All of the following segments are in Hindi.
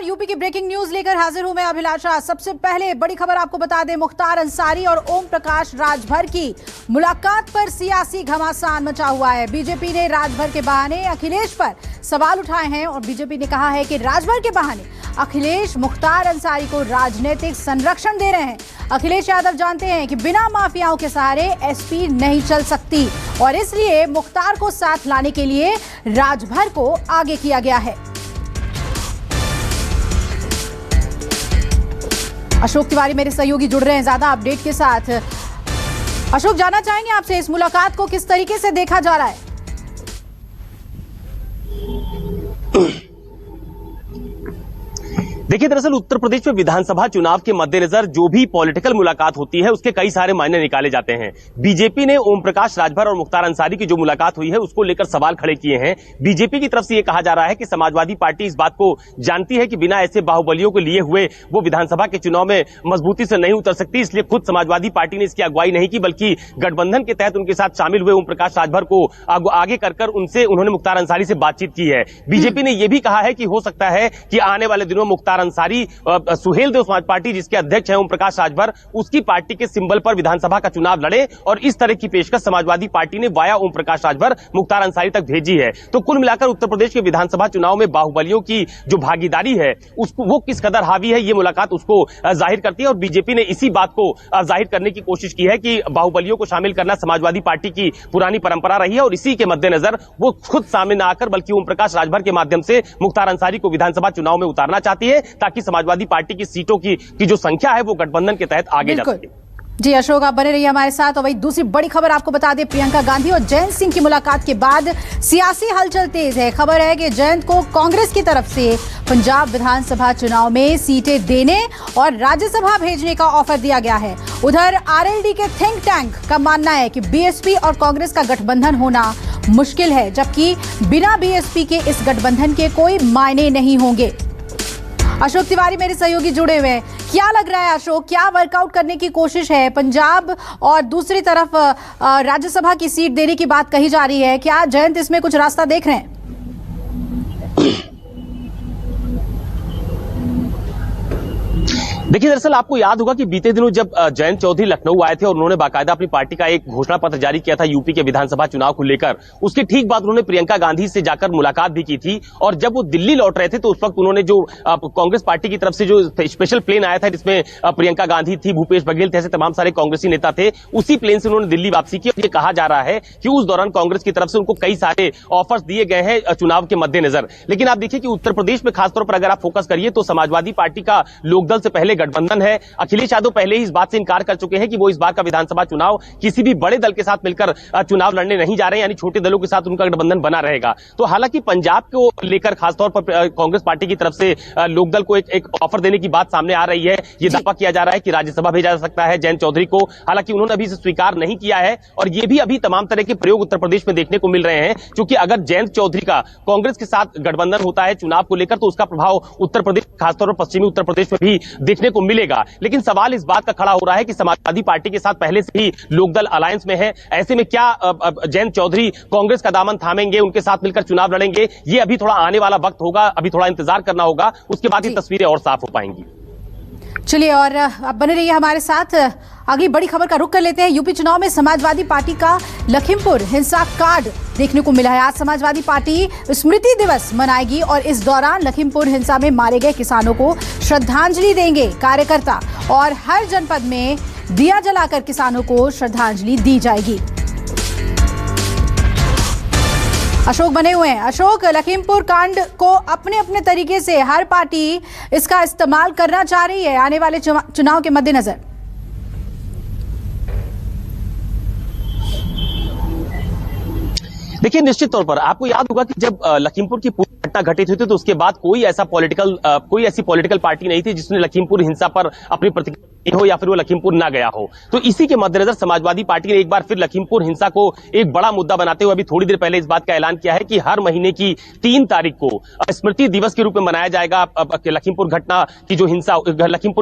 नमस्कार, यूपी की ब्रेकिंग न्यूज लेकर हाजिर हूं मैं अभिलाषा। सबसे पहले बड़ी खबर आपको बता दें, मुख्तार अंसारी और ओम प्रकाश राजभर की मुलाकात पर सियासी घमासान मचा हुआ है। बीजेपी ने राजभर के बहाने अखिलेश पर सवाल उठाए हैं और बीजेपी ने कहा है कि राजभर के बहाने अखिलेश मुख्तार अंसारी को राजनीतिक संरक्षण दे रहे हैं। अखिलेश यादव जानते हैं कि बिना माफियाओं के सहारे एसपी नहीं चल सकती और इसलिए मुख्तार को साथ लाने के लिए राजभर को आगे किया गया है। अशोक तिवारी मेरे सहयोगी जुड़ रहे हैं ज्यादा अपडेट के साथ। अशोक, जानना चाहेंगे आपसे इस मुलाकात को किस तरीके से देखा जा रहा है? देखिए, दरअसल उत्तर प्रदेश में विधानसभा चुनाव के मद्देनजर जो भी पॉलिटिकल मुलाकात होती है उसके कई सारे मायने निकाले जाते हैं। बीजेपी ने ओम प्रकाश राजभर और मुख्तार अंसारी की जो मुलाकात हुई है उसको लेकर सवाल खड़े किए हैं। बीजेपी की तरफ से यह कहा जा रहा है कि समाजवादी पार्टी इस बात को जानती है कि बिना ऐसे बाहुबलियों को लिए हुए वो विधानसभा के चुनाव में मजबूती से नहीं उतर सकती, इसलिए खुद समाजवादी पार्टी ने इसकी अगुवाई नहीं की, बल्कि गठबंधन के तहत उनके साथ शामिल हुए ओम प्रकाश राजभर को आगे कर उनसे उन्होंने मुख्तार अंसारी से बातचीत की है। बीजेपी ने यह भी कहा है कि हो सकता है कि आने वाले दिनों मुख्तार अंसारी सुहेलदेव समाज पार्टी जिसके अध्यक्ष हैं ओम प्रकाश राजभर, उसकी पार्टी के सिंबल पर विधानसभा का चुनाव लड़े और इस तरह की पेशकश समाजवादी पार्टी ने वाया ओम प्रकाश राजभर मुख्तार अंसारी तक भेजी है। तो कुल मिलाकर उत्तर प्रदेश के विधानसभा चुनाव में बाहुबलियों की जो भागीदारी है उसको वो किस कदर हावी है, ये मुलाकात उसको जाहिर करती है और बीजेपी ने इसी बात को जाहिर करने की कोशिश की है कि बाहुबलियों को शामिल करना समाजवादी पार्टी की पुरानी परंपरा रही है और इसी के मद्देनजर वो खुद सामने न आकर बल्कि ओम प्रकाश राजभर के माध्यम से मुख्तार अंसारी को विधानसभा चुनाव में उतारना चाहती है ताकि समाजवादी पार्टी की सीटों की जो संख्या है वो गठबंधन के तहत आगे जा सके। जी अशोक, आप बने रहिए हमारे साथ। और वही दूसरी बड़ी खबर आपको बता दें, प्रियंका गांधी और जयंत सिंह की मुलाकात के बाद सियासी हलचल तेज है। खबर है कि जयंत को कांग्रेस की तरफ से पंजाब विधानसभा चुनाव में सीटें देने और राज्यसभा भेजने का ऑफर दिया गया है। उधर आरएलडी के थिंक टैंक का मानना है कि बीएसपी और कांग्रेस का गठबंधन होना मुश्किल है, जबकि बिना बीएसपी के इस गठबंधन के कोई मायने नहीं होंगे। अशोक तिवारी मेरे सहयोगी जुड़े हुए हैं। क्या लग रहा है अशोक, क्या वर्कआउट करने की कोशिश है? पंजाब और दूसरी तरफ राज्यसभा की सीट देने की बात कही जा रही है, क्या जयंत इसमें कुछ रास्ता देख रहे हैं? देखिए, दरअसल आपको याद होगा कि बीते दिनों जब जयंत चौधरी लखनऊ आए थे और उन्होंने बाकायदा अपनी पार्टी का एक घोषणा पत्र जारी किया था यूपी के विधानसभा चुनाव को लेकर, उसके ठीक बाद उन्होंने प्रियंका गांधी से जाकर मुलाकात भी की थी और जब वो दिल्ली लौट रहे थे तो उस वक्त उन्होंने जो कांग्रेस पार्टी की तरफ से जो स्पेशल प्लेन आया था जिसमें प्रियंका गांधी थी, भूपेश बघेल थे, ऐसे तमाम सारे कांग्रेसी नेता थे, उसी प्लेन से उन्होंने दिल्ली वापसी की और ये कहा जा रहा है कि उस दौरान कांग्रेस की तरफ से उनको कई सारे ऑफर्स दिए गए हैं चुनाव के मद्देनजर। लेकिन आप देखिए कि उत्तर प्रदेश में खासतौर पर अगर आप फोकस करिए तो समाजवादी पार्टी का लोकदल से पहले गठबंधन है। अखिलेश यादव पहले ही इस बात से इनकार कर चुके हैं कि वो इस बार का विधानसभा चुनाव किसी भी बड़े दल के साथ मिलकर चुनाव लड़ने नहीं जा रहे हैं, यानी छोटे दलों के साथ उनका गठबंधन बना रहेगा। तो हालांकि पंजाब को लेकर खासतौर पर कांग्रेस पार्टी की तरफ से लोकदल को एक ऑफर देने की बात सामने आ रही है। ये दावा किया जा रहा है कि राज्यसभा भेजा जा सकता है जयंत चौधरी को, हालांकि उन्होंने अभी इसे स्वीकार नहीं किया है और ये भी अभी तमाम तरह के प्रयोग उत्तर प्रदेश में देखने को मिल रहे हैं, क्योंकि अगर जयंत चौधरी का कांग्रेस के साथ गठबंधन होता है चुनाव को लेकर तो उसका प्रभाव उत्तर प्रदेश, खासतौर पर पश्चिमी उत्तर प्रदेश में भी देखने को मिलेगा। लेकिन सवाल इस बात का खड़ा हो रहा है कि समाजवादी पार्टी के साथ पहले से ही लोकदल अलायंस में है, ऐसे में क्या जयंत चौधरी कांग्रेस का दामन थामेंगे, उनके साथ मिलकर चुनाव लड़ेंगे? ये अभी थोड़ा आने वाला वक्त होगा, अभी थोड़ा इंतजार करना होगा, उसके बाद ये तस्वीरें और साफ हो पाएंगी। चलिए, और अब बने रहिए हमारे साथ। अगली बड़ी खबर का रुख कर लेते हैं। यूपी चुनाव में समाजवादी पार्टी का लखीमपुर हिंसा कार्ड देखने को मिला है। आज समाजवादी पार्टी स्मृति दिवस मनाएगी और इस दौरान लखीमपुर हिंसा में मारे गए किसानों को श्रद्धांजलि देंगे कार्यकर्ता और हर जनपद में दिया जलाकर किसानों को श्रद्धांजलि दी जाएगी। अशोक बने हुए हैं। अशोक, लखीमपुर कांड को अपने अपने तरीके से हर पार्टी इसका इस्तेमाल करना चाह रही है आने वाले चुनाव के मद्देनजर। देखिए, निश्चित तौर पर आपको याद होगा कि जब लखीमपुर की पूरी घटना घटित हुई थी तो उसके बाद कोई ऐसी पॉलिटिकल पार्टी नहीं थी जिसने लखीमपुर हिंसा पर अपनी प्रतिक्रिया हो या फिर वो लखीमपुर ना गया हो। तो इसी के मद्देनजर समाजवादी पार्टी ने एक बार फिर लखीमपुर हिंसा को एक बड़ा मुद्दा बनाते हुए अभी थोड़ी देर पहले इस बात का ऐलान किया है कि हर महीने की 3 तारीख को स्मृति दिवस के रूप में मनाया जाएगा। लखीमपुर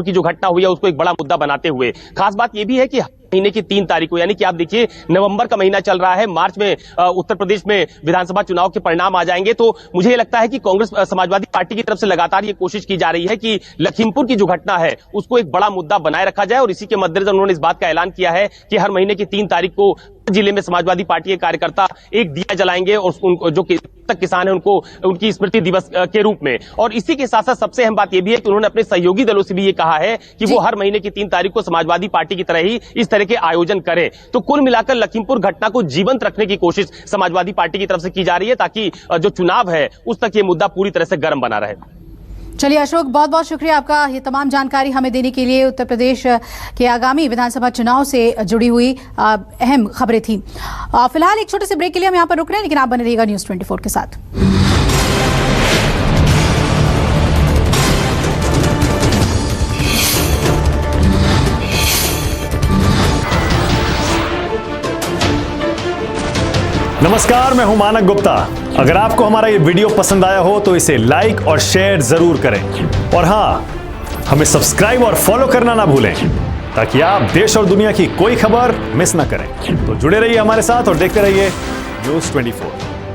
की जो घटना हुई है उसको एक बड़ा मुद्दा बनाते हुए खास बात यह भी है कि महीने की 3 तारीख को, यानी कि आप देखिए नवंबर का महीना चल रहा है, मार्च में उत्तर प्रदेश में विधानसभा चुनाव के परिणाम आ जाएंगे। तो मुझे लगता है कि कांग्रेस समाजवादी पार्टी की तरफ से लगातार ये कोशिश की जा रही है कि लखीमपुर की जो घटना है उसको एक बड़ा मुद्दा बनाए रखा जाए, और इसी के मद्देनजर उन्होंने इस बात का ऐलान किया है कि हर महीने की 3 तारीख को जिले में समाजवादी पार्टी के कार्यकर्ता एक दिया जलाएंगे और जो तक किसान है उनको उनकी स्मृति दिवस के रूप में। और इसी के साथ साथ सबसे अहम बात यह भी है कि उन्होंने अपने सहयोगी दलों से भी ये कहा है कि वो हर महीने की 3 तारीख को समाजवादी पार्टी की तरह ही इस तरह के आयोजन करें। तो कुल मिलाकर लखीमपुर घटना को जीवंत रखने की कोशिश समाजवादी पार्टी की तरफ से की जा रही है, ताकि जो चुनाव है उस तक ये मुद्दा पूरी तरह से गर्म बना रहे। चलिए अशोक, बहुत बहुत शुक्रिया आपका ये तमाम जानकारी हमें देने के लिए। उत्तर प्रदेश के आगामी विधानसभा चुनाव से जुड़ी हुई अहम खबरें थी। फिलहाल एक छोटे से ब्रेक के लिए हम यहाँ पर रुक रहे हैं, लेकिन आप बने रहिएगा न्यूज़ 24 के साथ। नमस्कार, मैं हूं मानक गुप्ता। अगर आपको हमारा ये वीडियो पसंद आया हो तो इसे लाइक और शेयर जरूर करें, और हां, हमें सब्सक्राइब और फॉलो करना ना भूलें, ताकि आप देश और दुनिया की कोई खबर मिस ना करें। तो जुड़े रहिए हमारे साथ और देखते रहिए न्यूज़ 24।